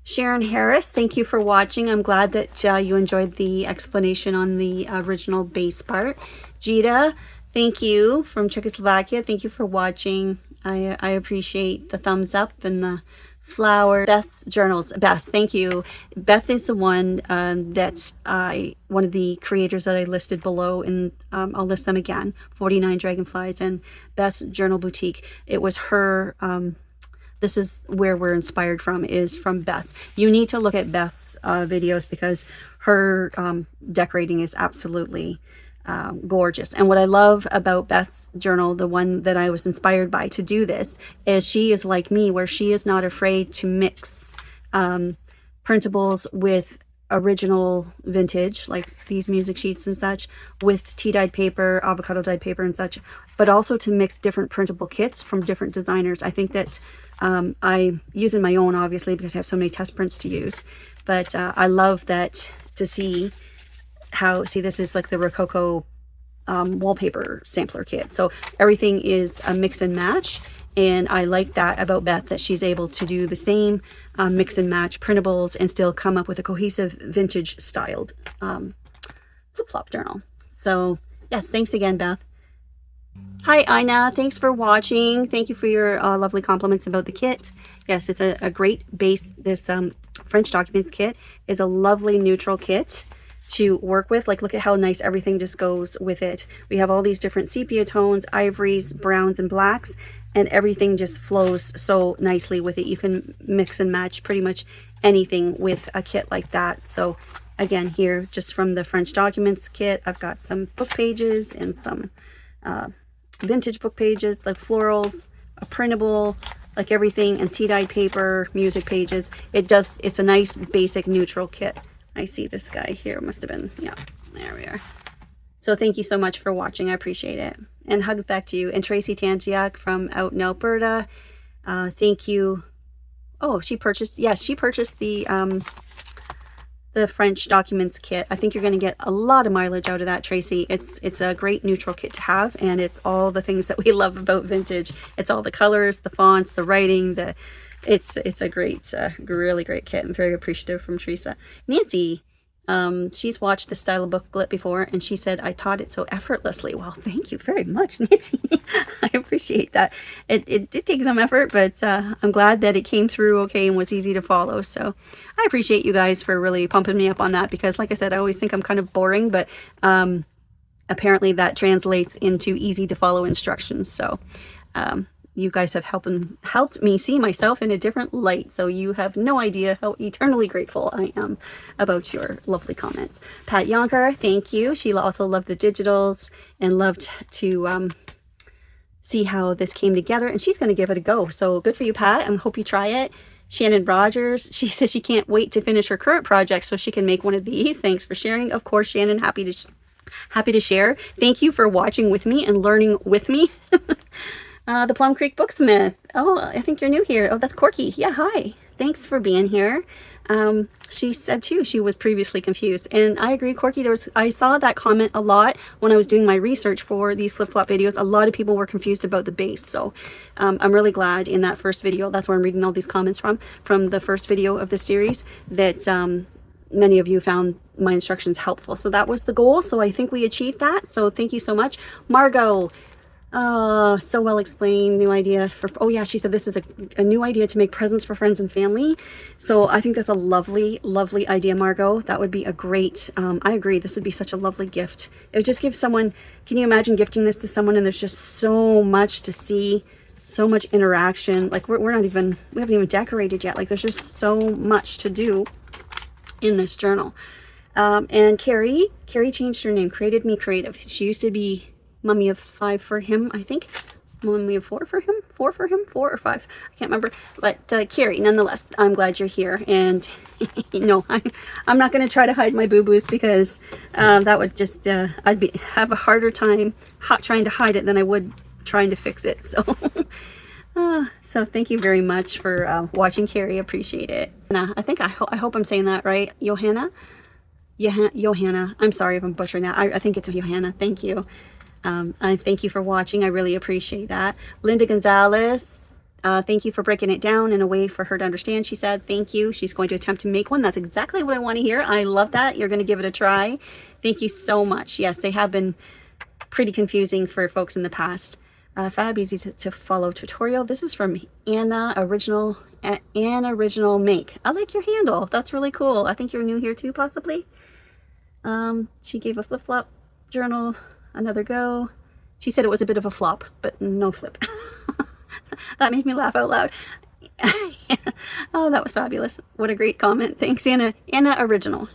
Sharon Harris, thank you for watching. I'm glad that you enjoyed the explanation on the original base part. Jita, thank you from Czechoslovakia. Thank you for watching. I appreciate the thumbs up and the flower. Beth's journals. Beth, thank you. Beth is the one one of the creators that I listed below, and I'll list them again. 49 Dragonflies and Beth's Journal Boutique. It was her. This is where we're inspired from, is from Beth's. You need to look at Beth's videos because her decorating is absolutely gorgeous. And what I love about Beth's journal, the one that I was inspired by to do this, is she is like me, where she is not afraid to mix printables with original vintage, like these music sheets and such, with tea dyed paper, avocado dyed paper and such, but also to mix different printable kits from different designers. I think that I use in my own, obviously, because I have so many test prints to use, but I love that to see how, see, this is like the Rococo wallpaper sampler kit. So everything is a mix and match. And I like that about Beth, that she's able to do the same mix and match printables and still come up with a cohesive vintage styled flip-flop journal. So yes, thanks again, Beth. Hi, Ina. Thanks for watching. Thank you for your lovely compliments about the kit. Yes, it's a great base. This French Documents kit is a lovely neutral kit to work with. Like, look at how nice everything just goes with it. We have all these different sepia tones, ivories, browns, and blacks, and everything just flows so nicely with it. You can mix and match pretty much anything with a kit like that. So again, here, just from the French Documents kit, I've got some book pages and some vintage book pages, like florals, a printable, like everything, and tea-dyed paper, music pages. It's a nice basic neutral kit. I see this guy here, must have been, yeah, there we are. So thank you so much for watching. I appreciate it. And hugs back to you. And Tracy Tantiak from out in Alberta, thank you. Oh, she purchased, yes, she purchased the French Documents kit. I think you're going to get a lot of mileage out of that, Tracy. It's a great neutral kit to have, and it's all the things that we love about vintage. It's all the colors, the fonts, the writing, it's a great, really great kit. I'm very appreciative from Teresa. Nancy, she's watched the style booklet before, and she said, I taught it so effortlessly. Well, thank you very much, Nancy. I appreciate that. It did take some effort, but I'm glad that it came through okay and was easy to follow. So I appreciate you guys for really pumping me up on that, because like I said, I always think I'm kind of boring, but apparently that translates into easy to follow instructions. So you guys have helped me see myself in a different light. So you have no idea how eternally grateful I am about your lovely comments. Pat Yonker, thank you. She also loved the digitals and loved to see how this came together, and she's going to give it a go. So good for you, Pat. I hope you try it. Shannon Rogers, she says she can't wait to finish her current project so she can make one of these. Thanks for sharing. Of course, Shannon, happy to share. Thank you for watching with me and learning with me. The Plum Creek Booksmith. Oh, I think you're new here. Oh, that's Corky. Yeah, hi. Thanks for being here. She said too, she was previously confused. And I agree, Corky. I saw that comment a lot when I was doing my research for these flip-flop videos. A lot of people were confused about the base. So I'm really glad in that first video, that's where I'm reading all these comments from the first video of the series, that many of you found my instructions helpful. So that was the goal. So I think we achieved that. So thank you so much. Margot. Oh, so well explained. New idea for, oh yeah, she said this is a new idea to make presents for friends and family. So I think that's a lovely, lovely idea, Margot. That would be a great, I agree, this would be such a lovely gift. It would just give someone, can you imagine gifting this to someone and there's just so much to see, so much interaction. Like we haven't even decorated yet. Like there's just so much to do in this journal. And Carrie changed her name, Created Me Creative. She used to be Mummy of 5 for him, I think. Mummy of 4 for him? 4 for him? 4 or 5? I can't remember. But Carrie, nonetheless, I'm glad you're here. And, you know, I'm not going to try to hide my boo-boos, because that would just, I'd have a harder time trying to hide it than I would trying to fix it. So, so thank you very much for watching, Carrie. Appreciate it. And, I hope I'm saying that right. Johanna? Johanna. I'm sorry if I'm butchering that. I think it's Johanna. Thank you. I thank you for watching. I really appreciate that. Linda Gonzalez, thank you for breaking it down in a way for her to understand. She said, thank you. She's going to attempt to make one. That's exactly what I want to hear. I love that. You're going to give it a try. Thank you so much. Yes, they have been pretty confusing for folks in the past. Fab, easy to follow tutorial. This is from Anna Original Make. I like your handle. That's really cool. I think you're new here too, possibly. She gave a flip-flop journal another go. She said it was a bit of a flop, but no flip. That made me laugh out loud. Oh, that was fabulous. What a great comment. Thanks, Anna. Anna Original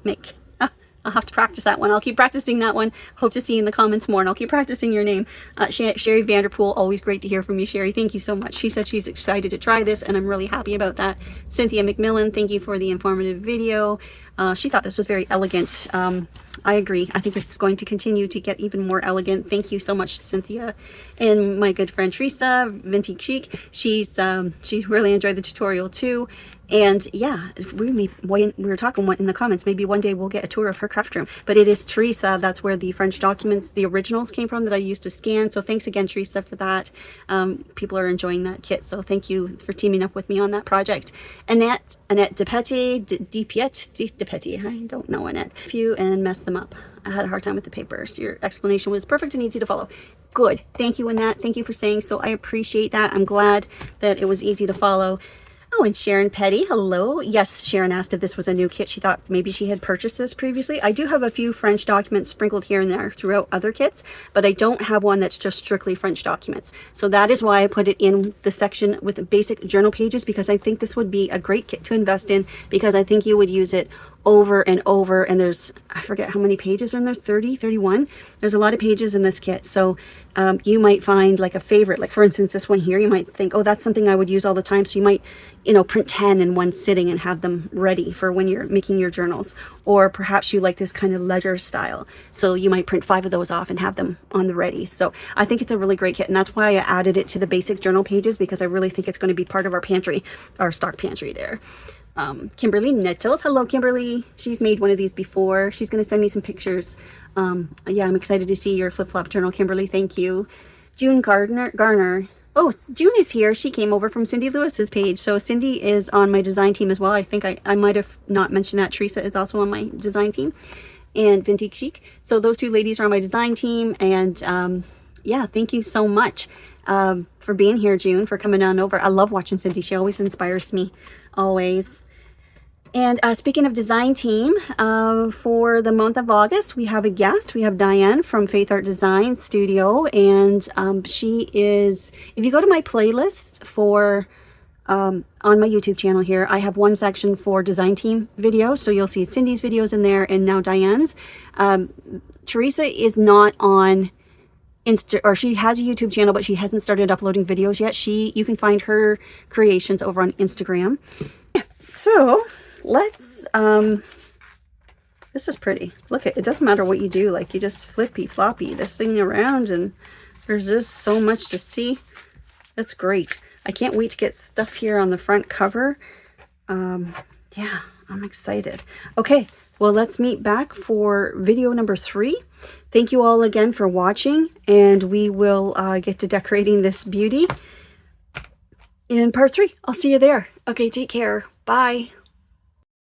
Make. I I'll have to practice that one. I'll keep practicing that one. Hope to see you in the comments more, and I'll keep practicing your name. Sherry Vanderpool, always great to hear from you, Sherry. Thank you so much. She said she's excited to try this, and I'm really happy about that. Cynthia McMillan, thank you for the informative video. She thought this was very elegant. I agree. I think it's going to continue to get even more elegant. Thank you so much, Cynthia. And my good friend Teresa, Vintage Chic, she really enjoyed the tutorial too. And yeah, we were talking in the comments, maybe one day we'll get a tour of her craft room. But it is Teresa. That's where the French documents, the originals, came from that I used to scan. So thanks again, Teresa, for that. People are enjoying that kit. So thank you for teaming up with me on that project. Annette Depetit, I don't know Annette. Few and mess them up. I had a hard time with the papers. Your explanation was perfect and easy to follow. Good. Thank you, Annette. Thank you for saying so. I appreciate that. I'm glad that it was easy to follow. Oh, and Sharon Petty, hello. Yes, Sharon asked if this was a new kit. She thought maybe she had purchased this previously. I do have a few French documents sprinkled here and there throughout other kits, but I don't have one that's just strictly French documents. So that is why I put it in the section with the basic journal pages, because I think this would be a great kit to invest in, because I think you would use it over and over. And there's, I forget how many pages are in there, 30, 31. There's a lot of pages in this kit. So you might find like a favorite, like for instance, this one here, you might think, oh, that's something I would use all the time. So you might, you know, print 10 in one sitting and have them ready for when you're making your journals. Or perhaps you like this kind of ledger style. So you might print 5 of those off and have them on the ready. So I think it's a really great kit. And that's why I added it to the basic journal pages, because I really think it's going to be part of our pantry, our stock pantry there. Kimberly Nettles. Hello, Kimberly. She's made one of these before. She's going to send me some pictures. Yeah, I'm excited to see your flip-flop journal, Kimberly. Thank you. June Garner. Oh, June is here. She came over from Cindy Lewis's page. So Cindy is on my design team as well. I think I might have not mentioned that. Teresa is also on my design team. And Vintage Chic. So those two ladies are on my design team. And yeah, thank you so much for being here, June, for coming on over. I love watching Cindy. She always inspires me. Always. And speaking of design team, for the month of August, we have a guest. We have Diane from Faith Art Design Studio. And she is, if you go to my playlist for, on my YouTube channel here, I have one section for design team videos. So you'll see Cindy's videos in there and now Diane's. Teresa is not on or she has a YouTube channel, but she hasn't started uploading videos yet. You can find her creations over on Instagram. So let's, this is pretty. Look, it doesn't matter what you do. Like, you just flippy floppy this thing around and there's just so much to see. That's great. I can't wait to get stuff here on the front cover. Yeah, I'm excited. Okay, well, let's meet back for video number 3. Thank you all again for watching, and we will get to decorating this beauty in part 3. I'll see you there. Okay, take care. Bye.